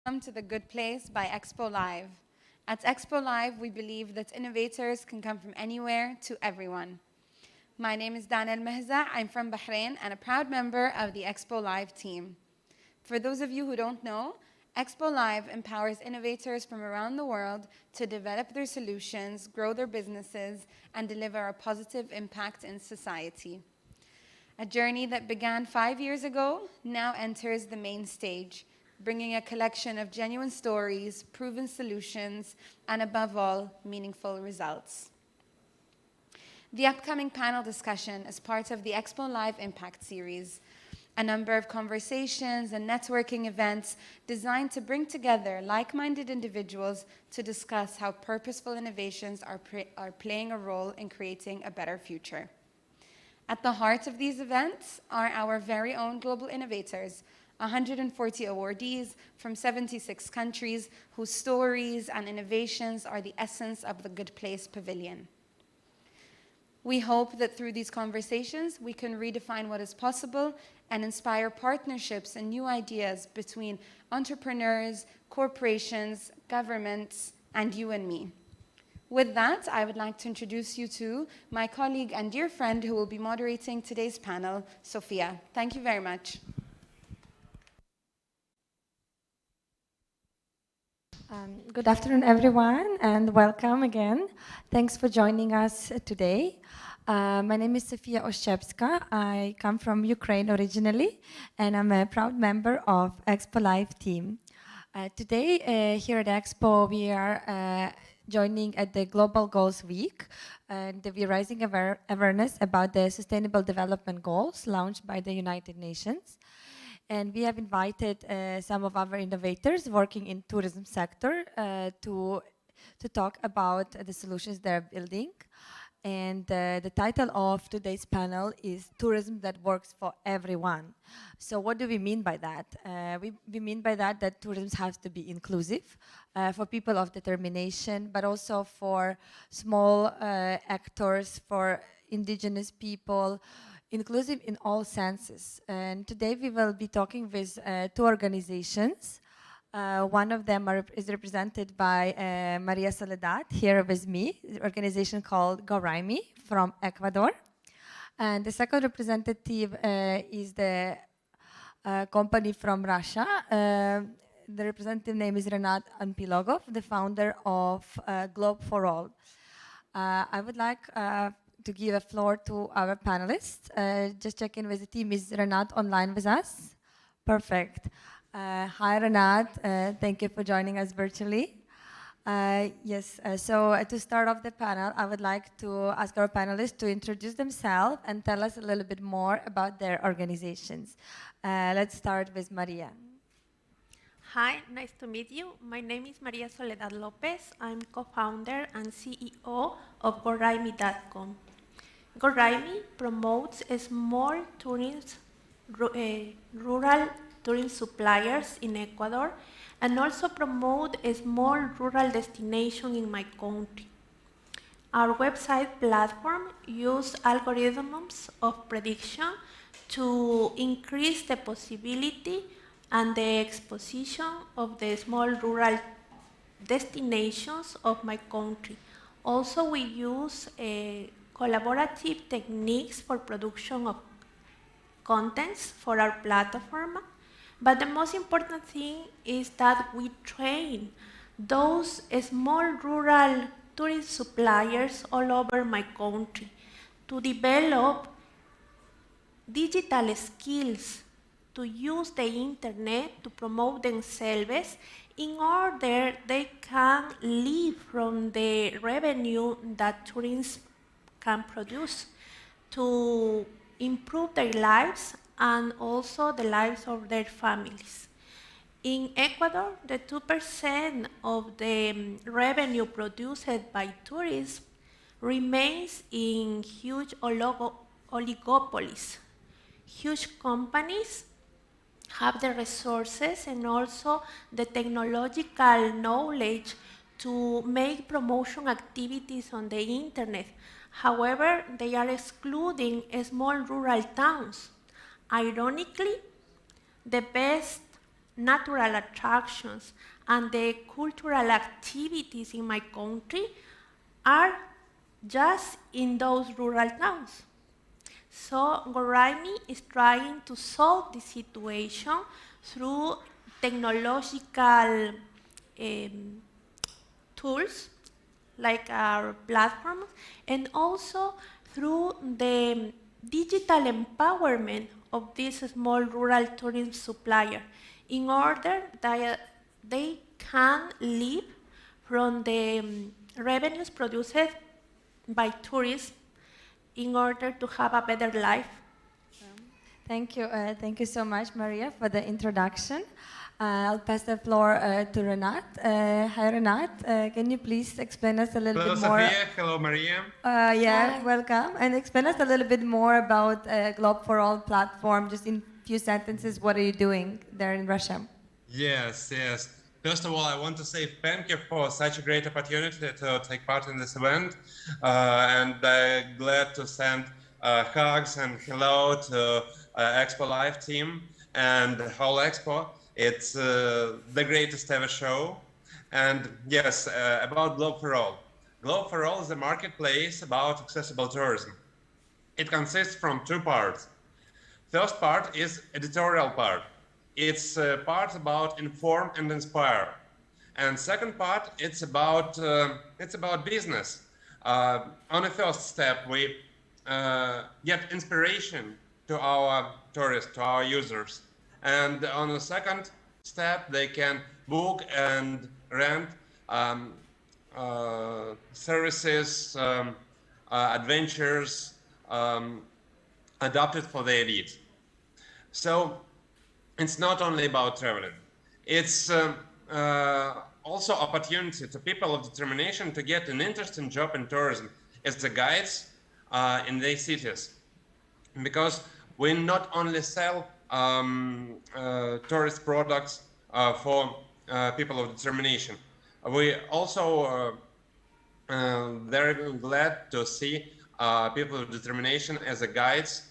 Welcome to The Good Place by Expo Live. At Expo Live, we believe that innovators can come from anywhere to everyone. My name is Dana Al-Mehza. I'm from Bahrain and a proud member of the Expo Live team. For those of you who don't know, Expo Live empowers innovators from around the world to develop their solutions, grow their businesses, and deliver a positive impact in society. A journey that began 5 years ago now enters the main stage, bringing a collection of genuine stories, proven solutions, and above all, meaningful results. The upcoming panel discussion is part of the Expo Live Impact Series, a number of conversations and networking events designed to bring together like-minded individuals to discuss how purposeful innovations are playing a role in creating a better future. At the heart of these events are our very own global innovators, 140 awardees from 76 countries whose stories and innovations are the essence of the Good Place Pavilion. We hope that through these conversations, we can redefine what is possible and inspire partnerships and new ideas between entrepreneurs, corporations, governments, and you and me. With that, I would like to introduce you to my colleague and dear friend who will be moderating today's panel, Sophia. Thank you very much. Good afternoon, everyone, and welcome again. Thanks for joining us today. My name is Sofia Oszczepska. I come from Ukraine originally, and I'm a proud member of Expo Live team. Today, here at Expo, we are joining at the Global Goals Week, and we're raising awareness about the Sustainable Development Goals launched by the United Nations. And we have invited some of our innovators working in tourism sector to talk about the solutions they're building. And the title of today's panel is Tourism That Works for Everyone. So what do we mean by that? We mean by that tourism has to be inclusive for people of determination, but also for small actors, for indigenous people, inclusive in all senses. And today we will be talking with two organizations. One of them is represented by Maria Soledad here with me, the organization called GoRaimi from Ecuador. And the second representative is the company from Russia. The representative name is Renat Anpilogov, the founder of Globe for All. I would like to give a floor to our panelists. Just check in with the team. Is Renat online with us? Perfect. Hi, Renat. Thank you for joining us virtually. So to start off the panel, I would like to ask our panelists to introduce themselves and tell us a little bit more about their organizations. Let's start with Maria. Hi, nice to meet you. My name is Maria Soledad Lopez. I'm co-founder and CEO of GoRaimi.com. GoRaimi promotes small rural tourism suppliers in Ecuador and also promote a small rural destination in my country. Our website platform uses algorithms of prediction to increase the possibility and the exposition of the small rural destinations of my country. Also, we use collaborative techniques for production of contents for our platform. But the most important thing is that we train those small rural tourist suppliers all over my country to develop digital skills to use the internet to promote themselves in order they can live from the revenue that tourism can produce to improve their lives and also the lives of their families. In Ecuador, the 2% of the revenue produced by tourism remains in huge oligopolies. Huge companies have the resources and also the technological knowledge to make promotion activities on the internet. However, they are excluding small rural towns. Ironically, the best natural attractions and the cultural activities in my country are just in those rural towns. So Goraimi is trying to solve the situation through technological tools like our platform, and also through the digital empowerment of this small rural tourism supplier in order that they can live from the revenues produced by tourism in order to have a better life. Thank you so much, Maria, for the introduction. I'll pass the floor to Renat. Hi, Renat. Can you please explain us a little Hello, bit more? Sophia. Hello, Maria. Yeah, Hi. welcome. And explain us a little bit more about Globe for All platform. Just in few sentences, what are you doing there in Russia? Yes, yes. First of all, I want to say thank you for such a great opportunity to take part in this event. And I'm glad to send hugs and hello to Expo Live team and the whole Expo. It's the greatest ever show. And yes, about Globe for All. Globe for All is a marketplace about accessible tourism. It consists from two parts. First part is editorial part. It's part about inform and inspire. And second part, it's about business. On the first step, we get inspiration to our tourists, to our users. And on the second step, they can book and rent services, adventures, adapted for their needs. So it's not only about traveling. It's also opportunity to people of determination to get an interesting job in tourism as the guides in their cities. Because we not only sell tourist products for people of determination, we also very glad to see people of determination as a guides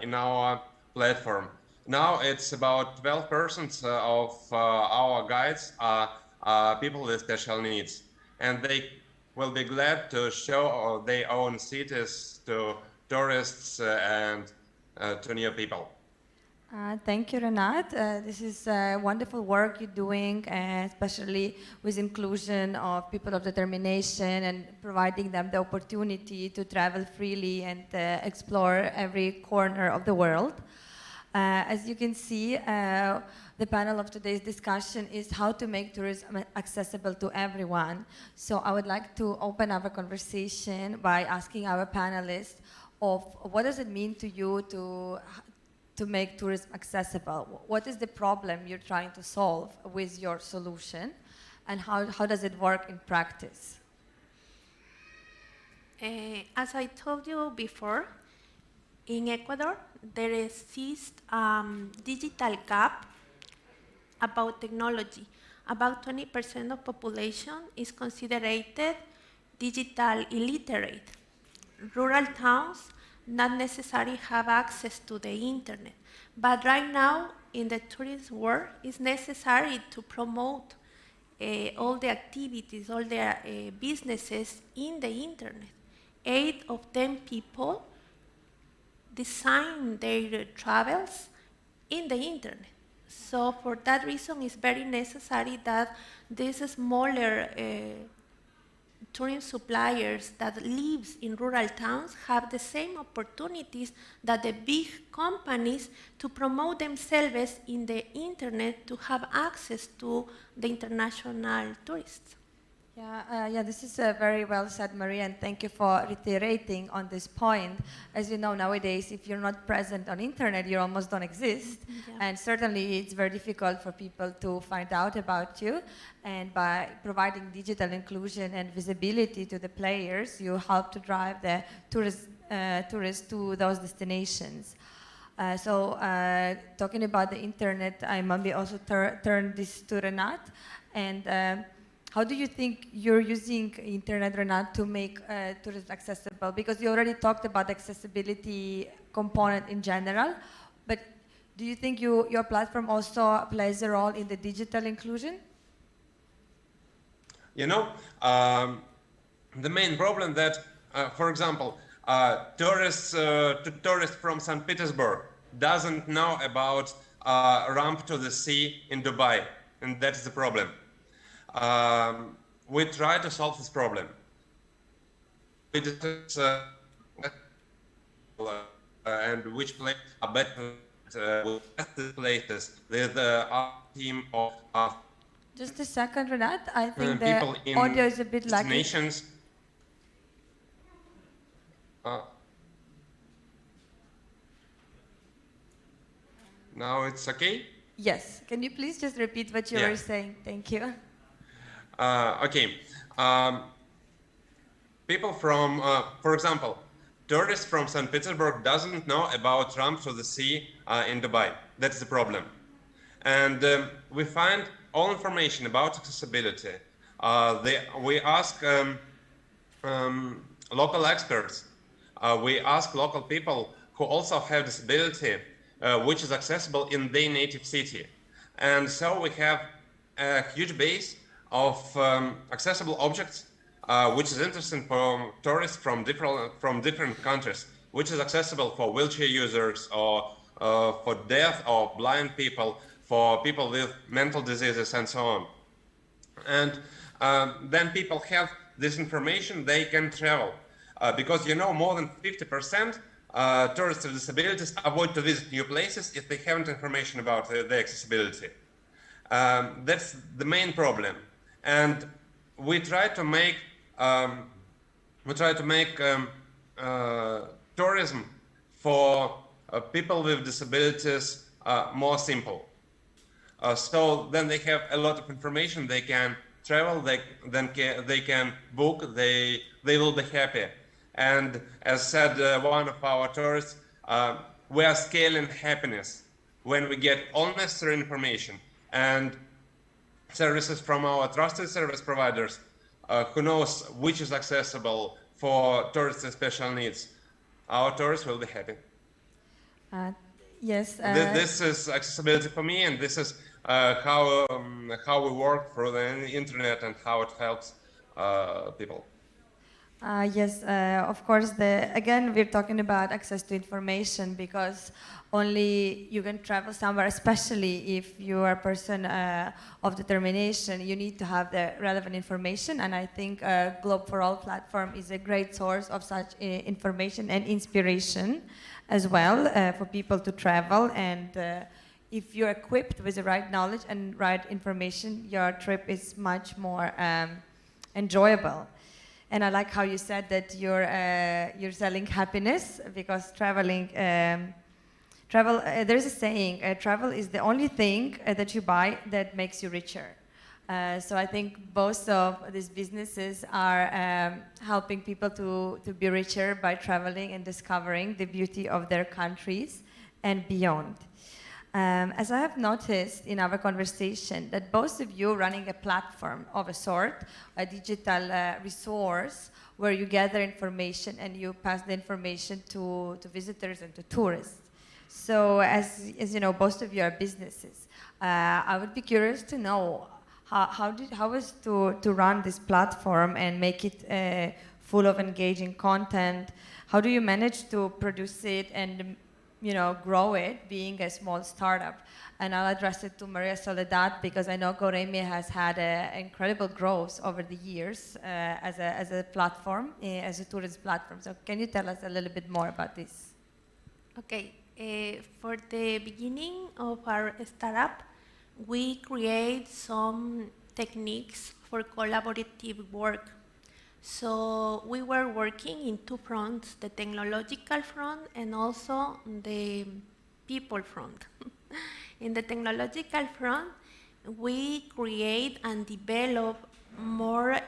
in our platform. Now it's about 12% of our guides are people with special needs, and they will be glad to show their own cities to tourists and to new people. Thank you, Renat. This is wonderful work you're doing, especially with inclusion of people of determination and providing them the opportunity to travel freely and explore every corner of the world. As you can see, the panel of today's discussion is how to make tourism accessible to everyone. So I would like to open up a conversation by asking our panelists of what does it mean to you to make tourism accessible? What is the problem you're trying to solve with your solution, and how does it work in practice? As I told you before, in Ecuador, there exists digital gap about technology. About 20% of population is considered digital illiterate. Rural towns not necessarily have access to the internet, but right now in the tourism world, it's necessary to promote all the activities, all the businesses in the internet. 8 of 10 people design their travels in the internet. So for that reason, it's very necessary that these smaller tourism suppliers that lives in rural towns have the same opportunities that the big companies to promote themselves in the internet to have access to the international tourists. Yeah, this is very well said, Maria, and thank you for reiterating on this point. As you know, nowadays, if you're not present on internet, you almost don't exist. Yeah. And certainly it's very difficult for people to find out about you. And by providing digital inclusion and visibility to the players, you help to drive the tourists to those destinations. Talking about the internet, I maybe also turn this to Renat. And how do you think you're using internet, Renat, to make tourism accessible? Because you already talked about the accessibility component in general, but Do you think your platform also plays a role in the digital inclusion? You know, the main problem that, for example, tourists from St. Petersburg doesn't know about ramp to the sea in Dubai, and that's the problem. We try to solve this problem. We discuss and which place are better with the places with our team of Just a second, Renat. I think the people in audio is a bit laggy. destinations. Now it's okay? Yes. Can you please just repeat what you Yeah. were saying? Thank you. Okay. People from, for example, tourists from St. Petersburg doesn't know about ramp to the sea in Dubai. That's the problem. And we find all information about accessibility. We ask local experts. We ask local people who also have disability, which is accessible in their native city. And so we have a huge base of accessible objects, which is interesting for tourists from different countries, which is accessible for wheelchair users or for deaf or blind people, for people with mental diseases and so on. And then people have this information, they can travel. Because you know, more than 50% tourists with disabilities avoid to visit new places if they haven't information about the accessibility. That's the main problem. And we try to make tourism for people with disabilities more simple. So then they have a lot of information, they can travel, they can book, they will be happy. And as said one of our tourists, we are scaling happiness when we get all necessary information and services from our trusted service providers who knows which is accessible for tourists with special needs. Our tourists will be happy. Yes. This is accessibility for me, and this is how we work through the internet and how it helps people. Yes, of course. Again, we're talking about access to information because only you can travel somewhere, especially if you are a person of determination, you need to have the relevant information. And I think Globe for All platform is a great source of such information and inspiration as well for people to travel. And if you're equipped with the right knowledge and right information, your trip is much more enjoyable. And I like how you said that you're selling happiness because traveling. There's a saying: travel is the only thing that you buy that makes you richer. So I think both of these businesses are helping people to be richer by traveling and discovering the beauty of their countries and beyond. As I have noticed in our conversation that both of you running a platform of a sort, a digital resource where you gather information and you pass the information to visitors and to tourists. So as you know, both of you are businesses. I would be curious to know how was to run this platform and make it full of engaging content. How do you manage to produce it and grow it, being a small startup? And I'll address it to Maria Soledad because I know Goreme has had incredible growth over the years as a platform, as a tourist platform. So can you tell us a little bit more about this? Okay, for the beginning of our startup, we create some techniques for collaborative work. So we were working in two fronts, the technological front and also the people front. In the technological front, we create and develop more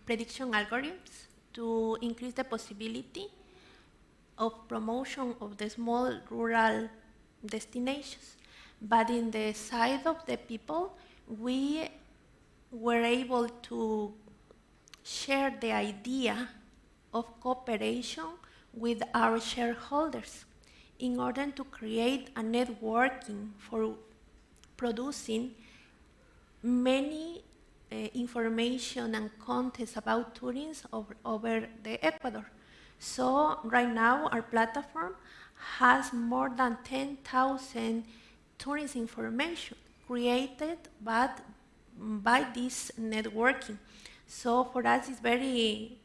prediction algorithms to increase the possibility of promotion of the small rural destinations. But in the side of the people, we were able to share the idea of cooperation with our shareholders. in order to create a networking for producing many information and contents about tourism over the Ecuador. So right now our platform has more than 10,000 tourist information created by this networking. So for us it's very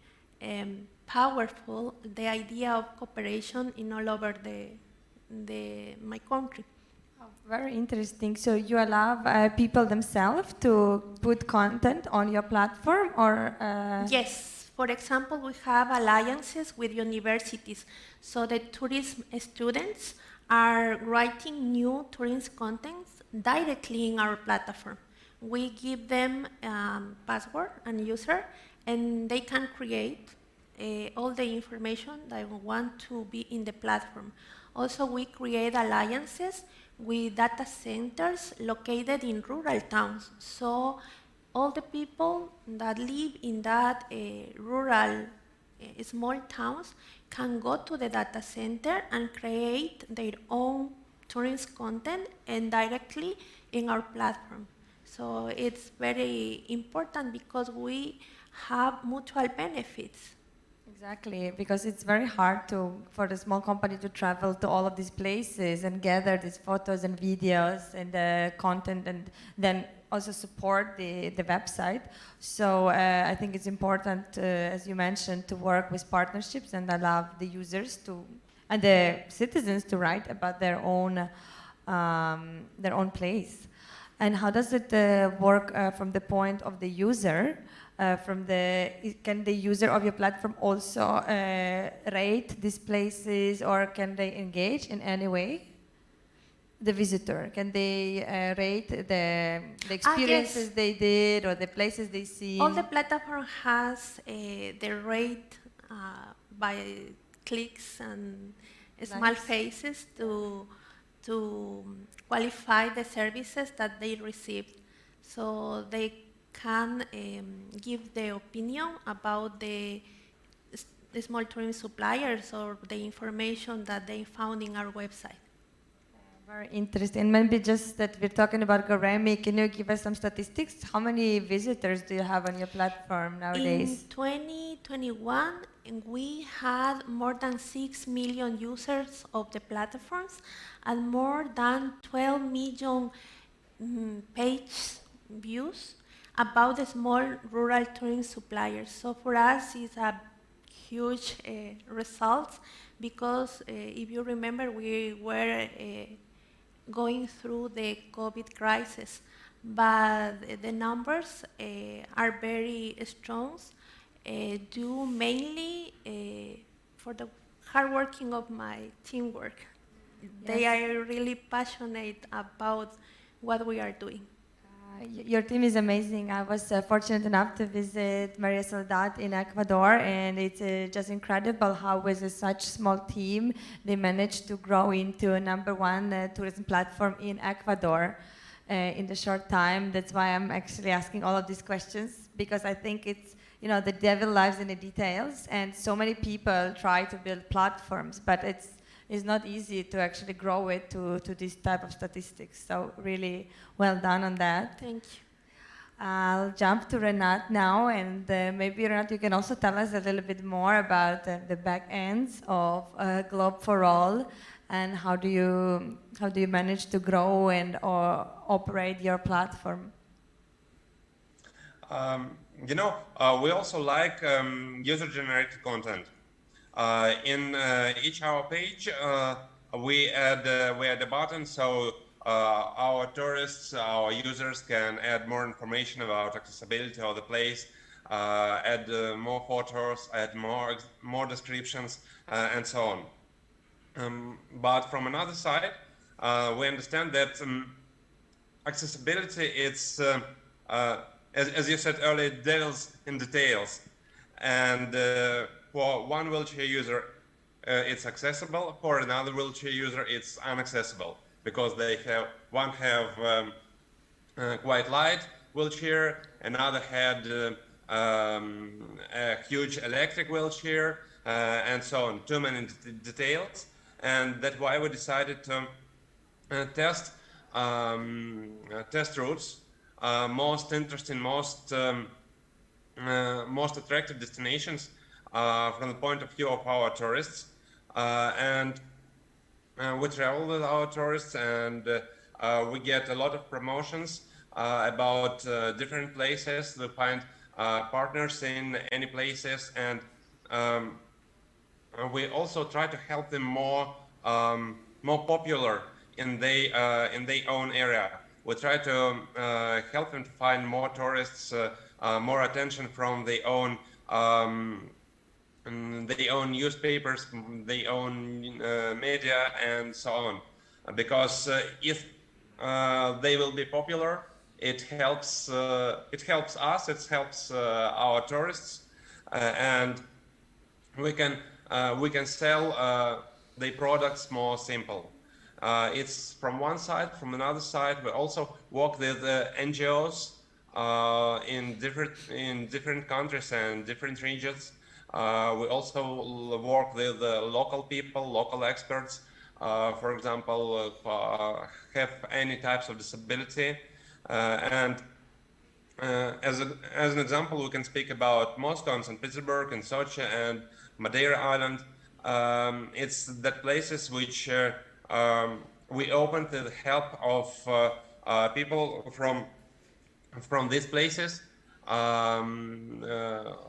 powerful, the idea of cooperation in all over my country. Oh, very interesting. So you allow people themselves to put content on your platform, or? Yes. For example, we have alliances with universities. So the tourism students are writing new tourism contents directly in our platform. We give them password and user, and they can create all the information that want to be in the platform. Also, we create alliances with data centers located in rural towns. So all the people that live in that rural small towns can go to the data center and create their own tourist content and directly in our platform. So it's very important because we have mutual benefits. Exactly, because it's very hard for the small company to travel to all of these places and gather these photos and videos and the content, and then also support the website. So I think it's important, as you mentioned, to work with partnerships and allow the users and the citizens to write about their own place. And how does it work from the point of the user? Can the user of your platform also rate these places, or can they engage in any way? The visitor, can they rate the experiences Yes. they did or the places they see? All the platform has the rate by clicks and small Nice. faces to qualify the services that they received. So they can give their opinion about the small tourism suppliers or the information that they found in our website. Very interesting. Maybe just that we're talking about Goremi, can you give us some statistics? How many visitors do you have on your platform nowadays? In 2021, we had more than 6 million users of the platforms and more than 12 million page views about the small rural tourism suppliers. So for us, it's a huge result because if you remember, we were going through the COVID crisis, but the numbers are very strong due mainly for the hard working of my teamwork. They are really passionate about what we are doing. Your team is amazing. I was fortunate enough to visit Maria Soledad in Ecuador, and it's just incredible how with such small team they managed to grow into a #1 tourism platform in Ecuador in the short time. That's why I'm actually asking all of these questions, because I think it's, the devil lies in the details, and so many people try to build platforms, but it's not easy to actually grow it to this type of statistics. So really well done on that. Thank you. I'll jump to Renat now, and maybe Renat, you can also tell us a little bit more about the back ends of Globe for All, and how do you manage to grow and operate your platform? We also like user-generated content. In each our page, we add a button so our tourists, our users can add more information about accessibility of the place, add more photos, add more descriptions, and so on. But from another side, we understand that accessibility, it's as you said earlier, devils in details, and for one wheelchair user it's accessible, for another wheelchair user it's inaccessible, because one have quite light wheelchair, another had a huge electric wheelchair, and so on. Too many details, and that's why we decided to test routes, most interesting, most attractive destinations from the point of view of our tourists, and we travel with our tourists, and we get a lot of promotions about different places. We find partners in any places, and we also try to help them more popular in their own area. We try to help them to find more tourists, more attention from their own newspapers, their own media, and so on. Because if they will be popular, it helps us, it helps our tourists, and we can sell the products more simple. It's from one side. From another side, we also work with NGOs in different countries and different regions. We also work with local people, local experts. For example, have any types of disability, and as an example, we can speak about Moscow and St. Petersburg and Sochi and Madeira Island. It's that places which we opened with the help of people from these places.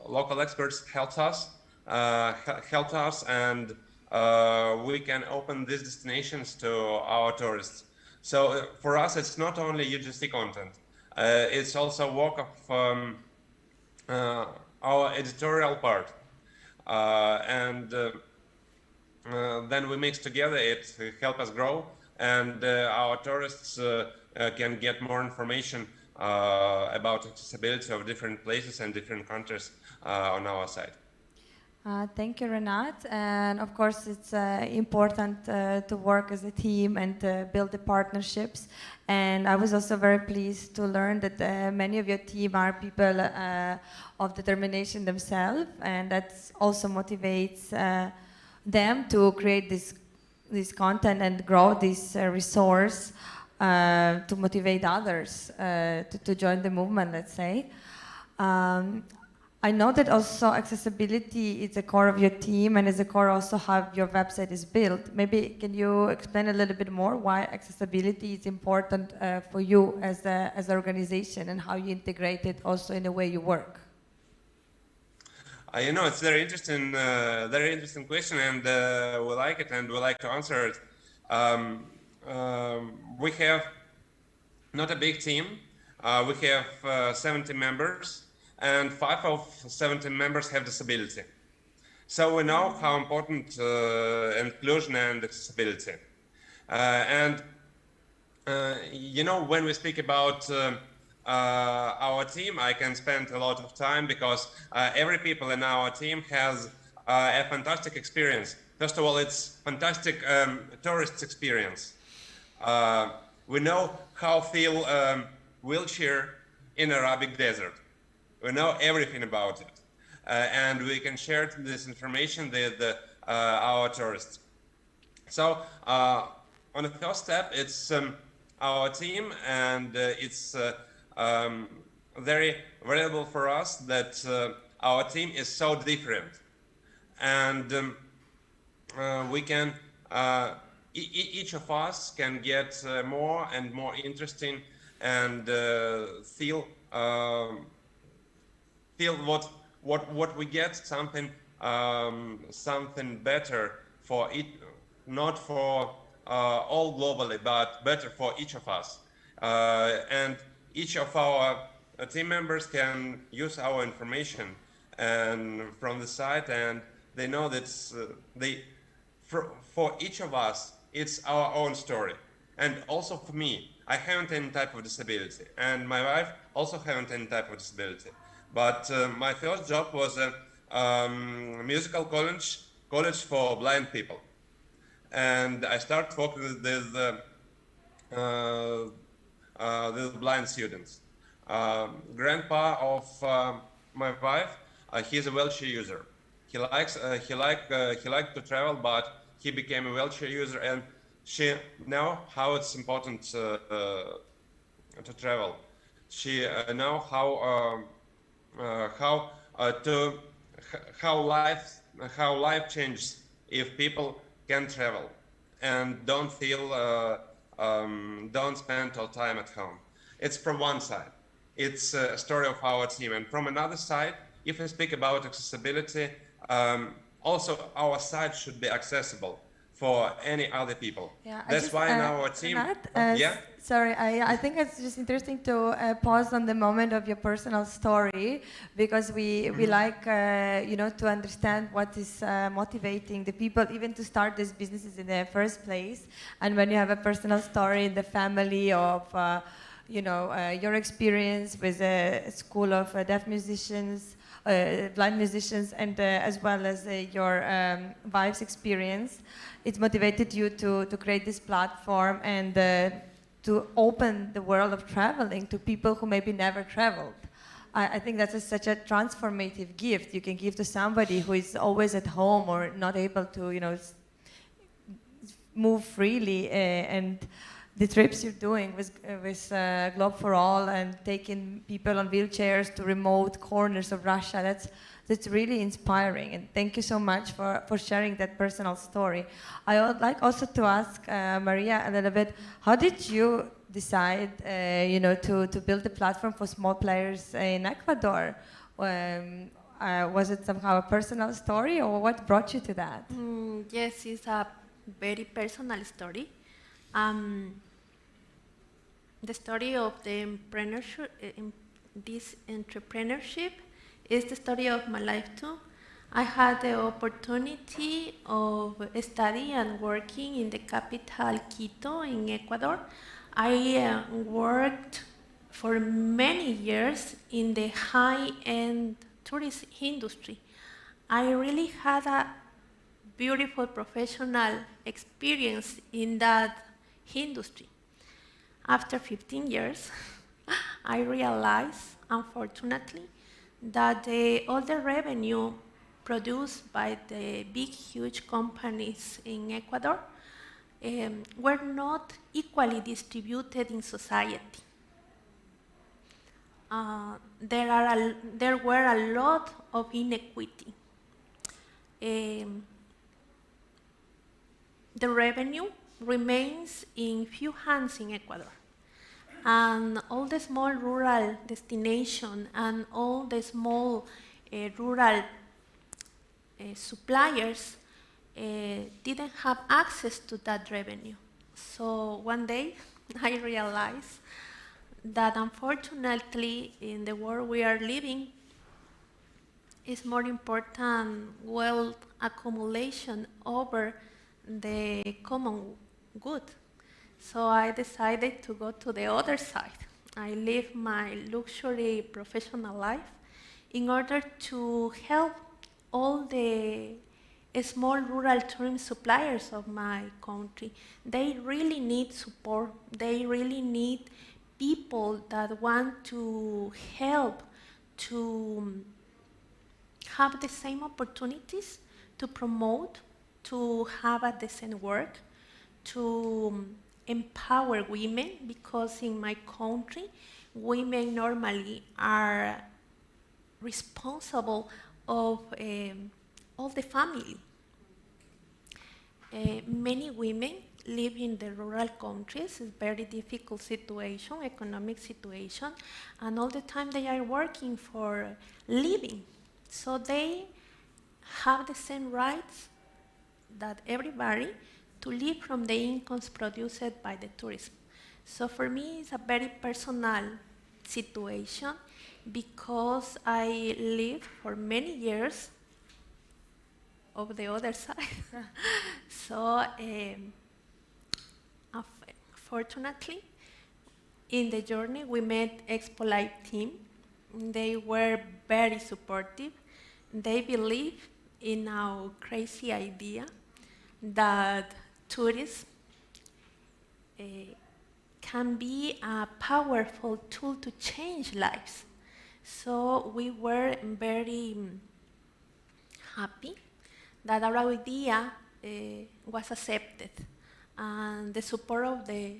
Local experts helped us, and we can open these destinations to our tourists. So for us, it's not only UGC content. It's also work of our editorial part, and then we mix together. It helps us grow, and our tourists can get more information about accessibility of different places and different countries on our site. Thank you, Renat. And of course, it's important to work as a team and build the partnerships. And I was also very pleased to learn that many of your team are people of determination themselves, and that also motivates them to create this content and grow this resource to motivate others to join the movement, let's say. I know that also accessibility is a core of your team, and as a core also how your website is built. Maybe can you explain a little bit more why accessibility is important for you as an organization, and how you integrate it also in the way you work? It's very interesting question, and we like it, and we like to answer it. We have not a big team. We have 70 members, and 5 of 70 members have disability. So we know how important inclusion and accessibility. When we speak about our team, I can spend a lot of time, because every people in our team has a fantastic experience. First of all, it's fantastic tourist experience. We know how feel wheelchair in Arabic desert. We know everything about it, and we can share this information with our tourists. So on the first step, it's our team, and it's very valuable for us that our team is so different, and we can each of us can get more and more interesting, and feel what we get, something better for it, not for all globally, but better for each of us. And each of our team members can use our information and from the site, and they know that for each of us, it's our own story. And also for me, I haven't any type of disability, and my wife also haven't any type of disability. But my first job was a musical college for blind people, and I started working with blind students. Grandpa of my wife, he's a wheelchair user. He likes to travel, but he became a wheelchair user, and she know how it's important to travel. She know to how life changes if people can travel and don't spend all time at home. It's from one side. It's a story of our team, and from another side, if we speak about accessibility, also our site should be accessible for any other people. Yeah, That's why in our team, yeah. Sorry, I think it's just interesting to pause on the moment of your personal story, because we like to understand what is motivating the people even to start these businesses in the first place. And when you have a personal story in the family of your experience with a school of deaf musicians, blind musicians, and as well as your wife's experience, it's motivated you to create this platform and to open the world of traveling to people who maybe never traveled. I think that's such a transformative gift you can give to somebody who is always at home or not able to, move freely. And the trips you're doing with Globe for All and taking people on wheelchairs to remote corners of Russia, that's really inspiring. And thank you so much for sharing that personal story. I would like also to ask Maria a little bit, how did you decide to build a platform for small players in Ecuador? Was it somehow a personal story, or what brought you to that? Yes, it's a very personal story. The story of the this entrepreneurship is the story of my life too. I had the opportunity of studying and working in the capital Quito in Ecuador. I worked for many years in the high-end tourist industry. I really had a beautiful professional experience in that industry. After 15 years, I realized, unfortunately, that all the revenue produced by the big, huge companies in Ecuador were not equally distributed in society. There were a lot of inequity. The revenue remains in few hands in Ecuador. And all the small rural destinations and all the small rural suppliers didn't have access to that revenue. So one day I realized that unfortunately in the world we are living, it's more important wealth accumulation over the common good. So I decided to go to the other side. I live my luxury professional life in order to help all the small rural tourism suppliers of my country. They really need support. They really need people that want to help to have the same opportunities to promote, to have a decent work, to empower women, because in my country, women normally are responsible of all the family. Many women live in the rural countries. It's very difficult situation, economic situation, and all the time they are working for living. So they have the same rights that everybody to live from the incomes produced by the tourism. So for me, it's a very personal situation because I lived for many years of the other side. So fortunately, in the journey, we met Expo Live team. They were very supportive. They believe in our crazy idea that tourism can be a powerful tool to change lives. So we were very happy that our idea was accepted. And the support of the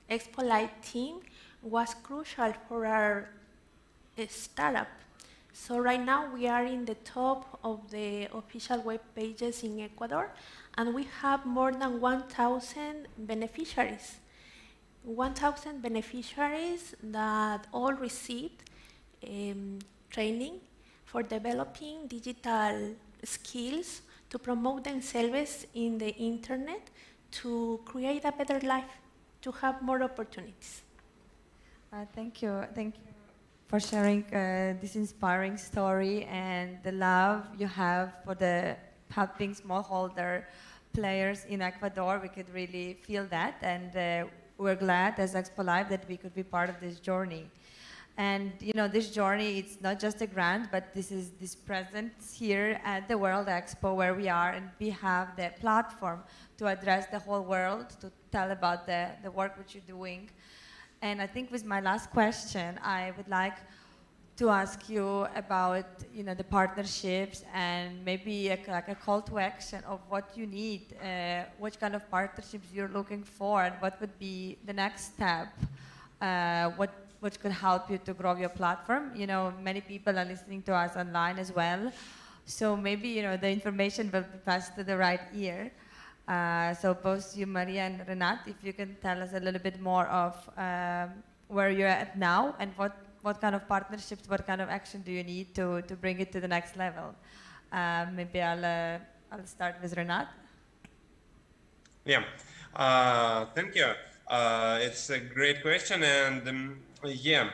Expo Live team was crucial for our startup. So right now we are in the top of the official web pages in Ecuador, and we have more than 1,000 beneficiaries. 1,000 beneficiaries that all received training for developing digital skills to promote themselves in the internet, to create a better life, to have more opportunities. Thank you. Thank you for sharing this inspiring story and the love you have for the helping smallholder players in Ecuador. We could really feel that, and we're glad as Expo Live that we could be part of this journey. And you know, this journey, it's not just a grant, but this is this presence here at the World Expo where we are, and we have the platform to address the whole world, to tell about the work which you're doing. And I think with my last question, I would like to ask you about, you know, the partnerships and maybe like a call to action of what you need, what kind of partnerships you're looking for, and what would be the next step, what could help you to grow your platform. You know, many people are listening to us online as well, so maybe, you know, the information will be passed to the right ear. So both you, Maria, and Renat, if you can tell us a little bit more of where you're at now, and what kind of partnerships, what kind of action do you need to bring it to the next level? Maybe I'll start with Renat. Yeah, thank you. It's a great question, and yeah,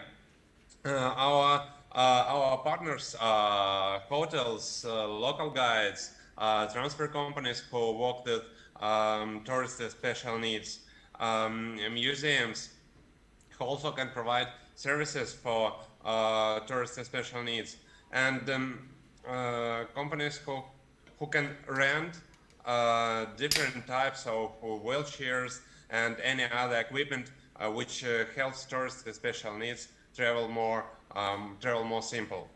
our partners, hotels, local guides, transfer companies who work with tourists with special needs, museums who also can provide services for tourists with special needs, and companies who can rent different types of wheelchairs and any other equipment which helps tourists with special needs travel more simple.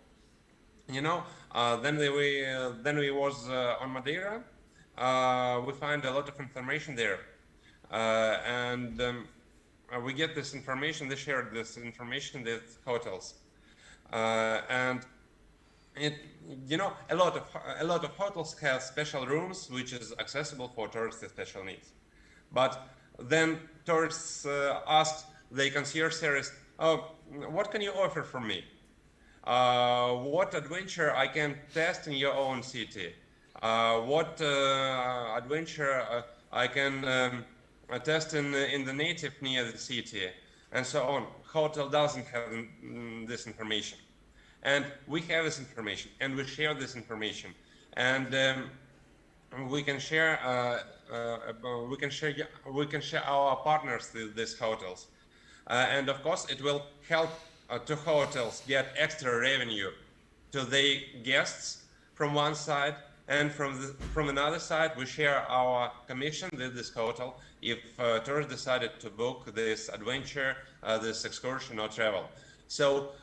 You know, then we was on Madeira. We find a lot of information there, and we get this information. They share this information with hotels, and you know, a lot of hotels have special rooms which is accessible for tourists with special needs. But then tourists ask the concierge service, "Oh, what can you offer for me? What adventure I can test in your own city? What adventure I can test in the native near the city?" and so on. Hotel doesn't have this information, and we have this information, and we share this information, and we can share our partners with these hotels, and of course it will help to hotels get extra revenue to their guests from one side, and from another side we share our commission with this hotel if tourists decided to book this adventure, this excursion or travel. So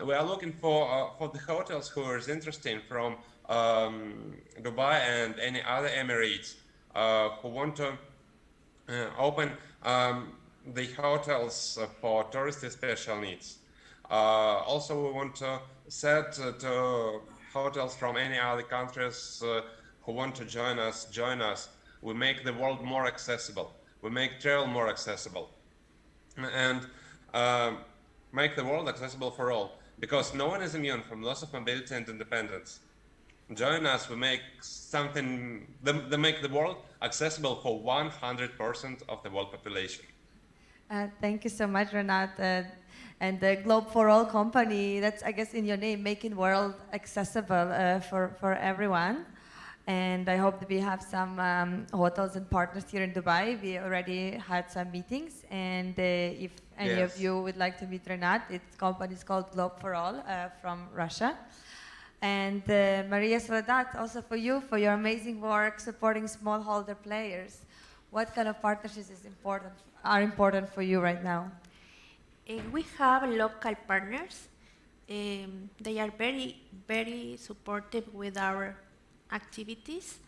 we are looking for the hotels who are interested from Dubai and any other Emirates who want to open the hotels for tourists with special needs. Also, we want to set to hotels from any other countries who want to join us. We make the world more accessible. We make travel more accessible, and make the world accessible for all, because no one is immune from loss of mobility and independence. Join us, we make something, they make the world accessible for 100% of the world population. Thank you so much, Renat. And the Globe for All company, that's, I guess, in your name, making world accessible for everyone. And I hope that we have some hotels and partners here in Dubai. We already had some meetings, and if any of you would like to meet Renat, its company is called Globe for All from Russia. And Maria Soledad, also for you, for your amazing work supporting smallholder players. What kind of partnerships are important for you right now? We have local partners. They are very, very supportive with our activities.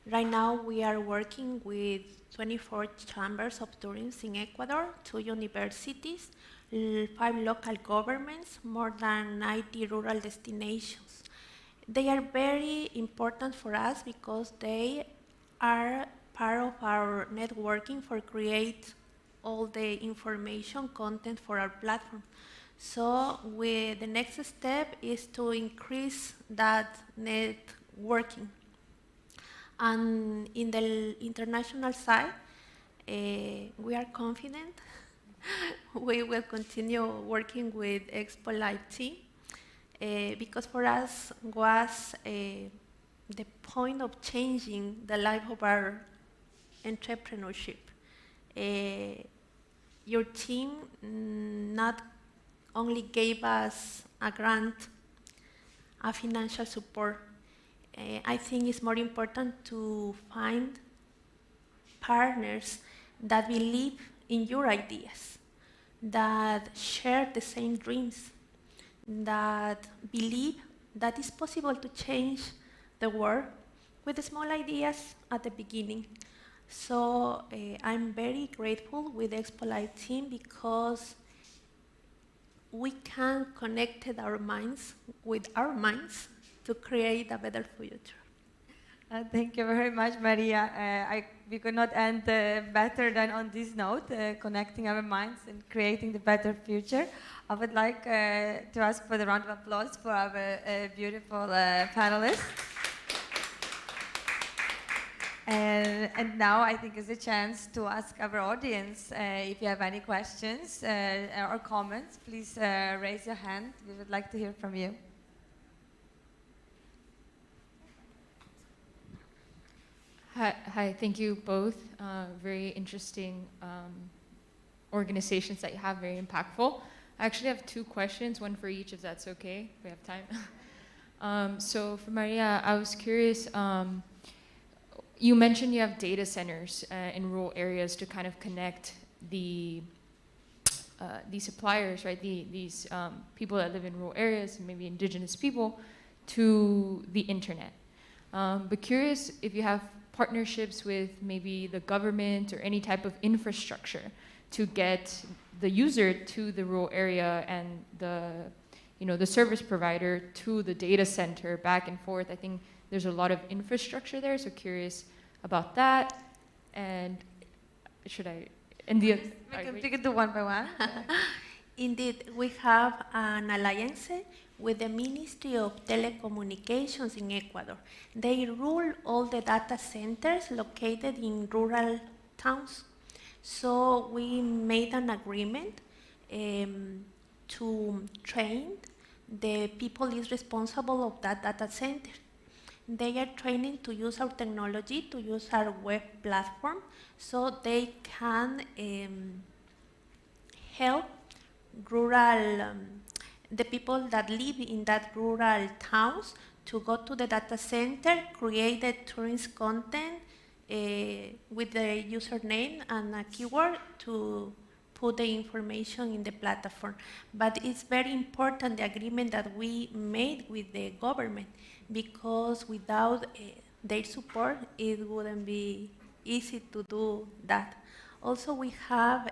Right now, we are working with 24 chambers of tourism in Ecuador, 2 universities, 5 local governments, more than 90 rural destinations. They are very important for us because they are part of our networking for create all the information content for our platform. So the next step is to increase that networking. And in the international side, we are confident we will continue working with Expo Live team because for us was the point of changing the life of our entrepreneurship. Your team not only gave us a grant, a financial support. I think it's more important to find partners that believe in your ideas, that share the same dreams, that believe that it's possible to change the world with small ideas at the beginning. So I'm very grateful with the Expo Live team because we can connect our minds with our minds to create a better future. Thank you very much, Maria. We could not end better than on this note, connecting our minds and creating the better future. I would like to ask for the round of applause for our beautiful panelists. And now I think is a chance to ask our audience if you have any questions or comments, please raise your hand. We would like to hear from you. Hi, thank you both. Very interesting organizations that you have, very impactful. I actually have 2 questions, one for each if that's okay, if we have time. So for Maria, I was curious, you mentioned you have data centers in rural areas to kind of connect the suppliers, right? These people that live in rural areas, and maybe indigenous people, to the internet. But curious if you have partnerships with maybe the government or any type of infrastructure to get the user to the rural area and the service provider to the data center back and forth. I think there's a lot of infrastructure there, so curious about that. And should I? And the We can do one by one. Indeed, we have an alliance with the Ministry of Telecommunications in Ecuador. They rule all the data centers located in rural towns. So we made an agreement to train the people is responsible of that data center. They are training to use our technology, to use our web platform, so they can help rural the people that live in that rural towns to go to the data center, create the tourist content with the username and a keyword to put the information in the platform. But it's very important, the agreement that we made with the government, because without their support, it wouldn't be easy to do that. Also, we have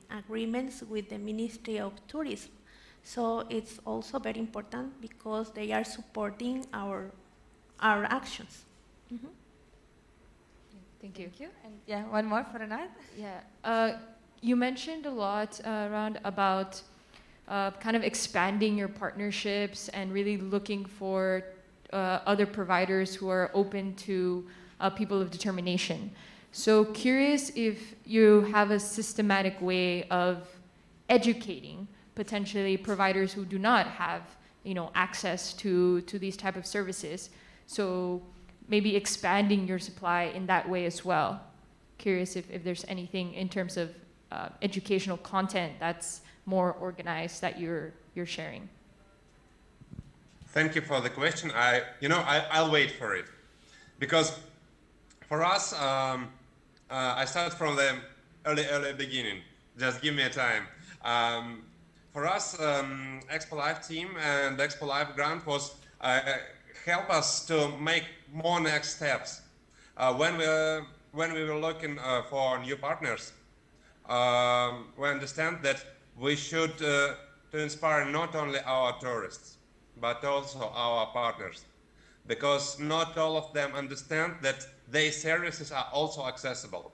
agreements with the Ministry of Tourism. So it's also very important because they are supporting our actions. Mm-hmm. Thank you. Thank you. And yeah, one more for Anat. Yeah. You mentioned a lot around about kind of expanding your partnerships and really looking for other providers who are open to people of determination. So curious if you have a systematic way of educating potentially providers who do not have, access to these type of services. So maybe expanding your supply in that way as well. Curious if there's anything in terms of educational content that's more organized that you're sharing. Thank you for the question. I'll wait for it, because for us, I start from the early beginning. Just give me a time. For us, Expo Live team and Expo Live grant was help us to make more next steps. when we were looking for new partners, we understand that we should to inspire not only our tourists, but also our partners, because not all of them understand that their services are also accessible.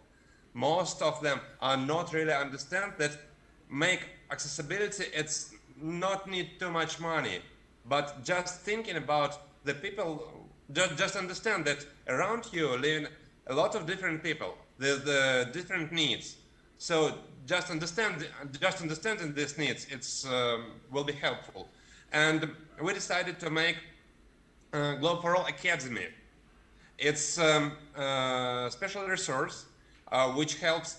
Most of them are not really understand that make accessibility, it's not need too much money, but just thinking about the people, just understand that around you live a lot of different people, the different needs. So just understanding these needs, it's will be helpful. And we decided to make Globe for All Academy. It's a special resource which helps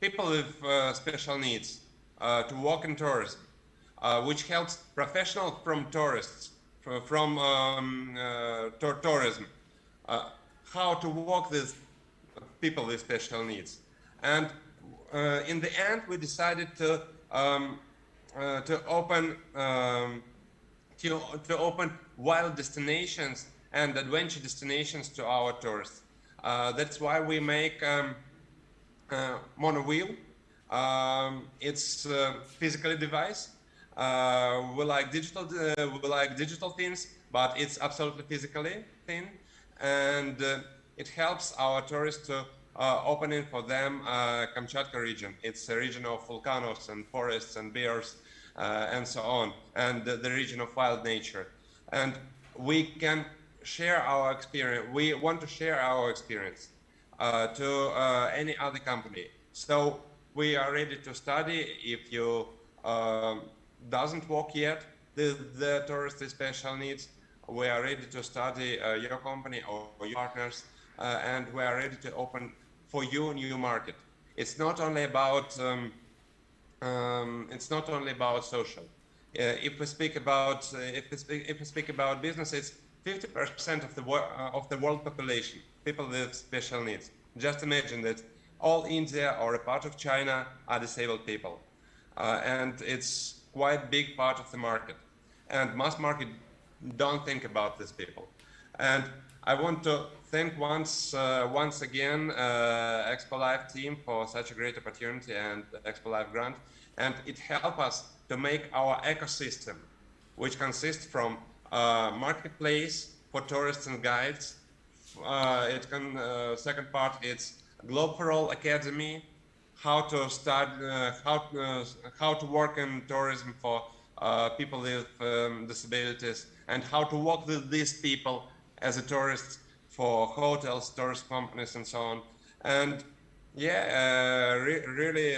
people with special needs to work in tourism, which helps professionals from tourists, from tourism, how to work with people with special needs. And in the end, we decided to open to open wild destinations and adventure destinations to our tourists. That's why we make monowheel. It's a physical device. We like digital things, but it's absolutely physically thin, and it helps our tourists to opening for them Kamchatka region. It's a region of volcanoes and forests and bears and so on, and the region of wild nature. And we can share our experience. We want to share our experience to any other company. So we are ready to study. If you doesn't work yet, the tourist with special needs, we are ready to study your company or your partners, and we are ready to open for you a new market. It's not only about social. If we speak about business, it's 50% of the world population, people with special needs. Just imagine that all India or a part of China are disabled people, and it's quite big part of the market. And mass market don't think about these people. And I want to thank once again Expo Live team for such a great opportunity and Expo Live grant. And it helped us to make our ecosystem, which consists from marketplace for tourists and guides. Second part, it's Globe for All Academy, how to start, how to work in tourism for people with disabilities, and how to work with these people as a tourist for hotels, tourist companies, and so on. And yeah, really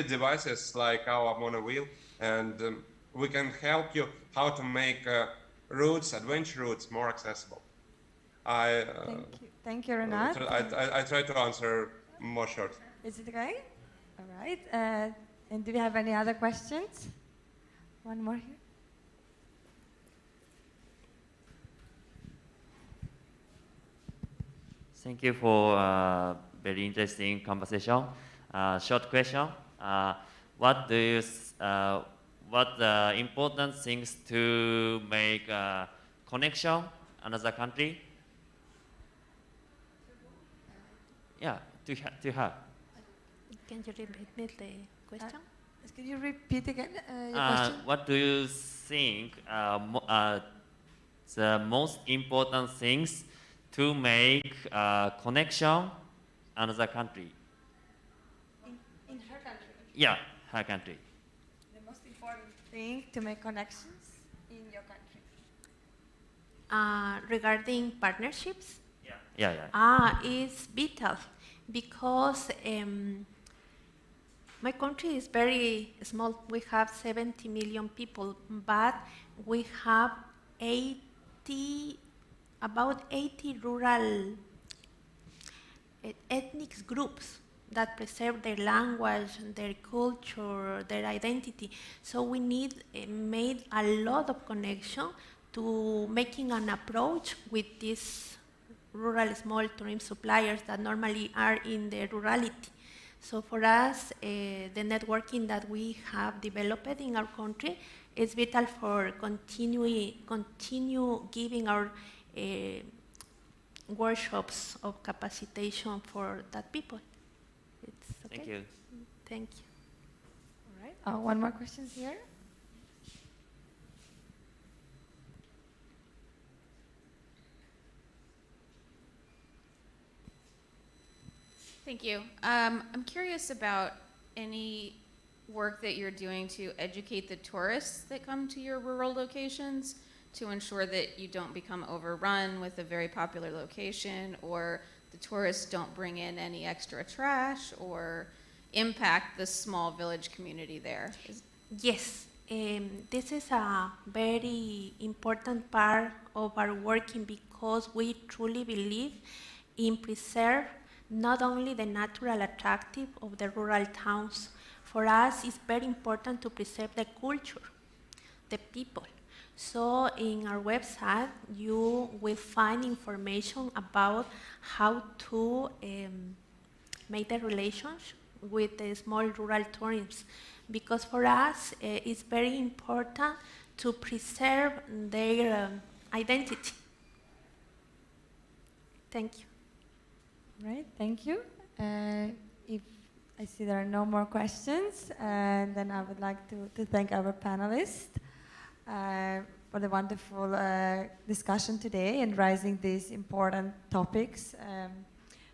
devices like our monowheel, and we can help you how to make adventure routes more accessible. Thank you, Renat. I try to answer more short. Is it okay? All right. And do we have any other questions? One more here. Thank you for very interesting conversation. Short question. What the important things to make connection another country? Yeah, to have. Can you repeat the question? Can you repeat again your question? What do you think the most important things to make connection another country? In her country. Yeah, her country. The most important thing to make connections in your country. Regarding partnerships? Yeah. It's vital because my country is very small. We have 70 million people, but we have about 80 rural ethnic groups that preserve their language, their culture, their identity. So we made a lot of connection to making an approach with these rural small tourism suppliers that normally are in the rurality. So for us, the networking that we have developed in our country is vital for continue giving our workshops of capacitation for that people. It's okay. Thank you. Thank you. All right. One more question here. Thank you. I'm curious about any work that you're doing to educate the tourists that come to your rural locations to ensure that you don't become overrun with a very popular location, or the tourists don't bring in any extra trash or impact the small village community there. Yes, this is a very important part of our working because we truly believe in preserve not only the natural attractive of the rural towns. For us, it's very important to preserve the culture, the people. So in our website, you will find information about how to make the relations with the small rural tourism, because for us it's very important to preserve their identity. Thank you. Right, thank you. If I see there are no more questions, then I would like to thank our panelists for the wonderful discussion today and raising these important topics,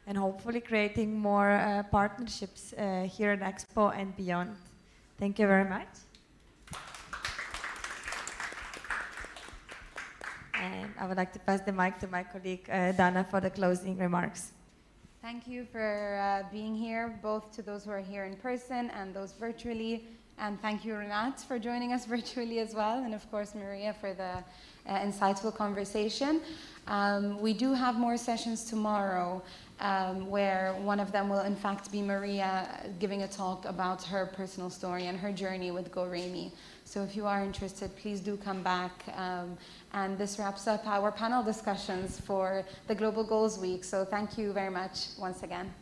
and hopefully creating more partnerships here at Expo and beyond. Thank you very much. And I would like to pass the mic to my colleague Dana for the closing remarks. Thank you for being here, both to those who are here in person and those virtually. And thank you, Renat, for joining us virtually as well. And of course, Maria, for the insightful conversation. We do have more sessions tomorrow, where one of them will in fact be Maria giving a talk about her personal story and her journey with GoRemi. So if you are interested, please do come back. And this wraps up our panel discussions for the Global Goals Week. So thank you very much once again.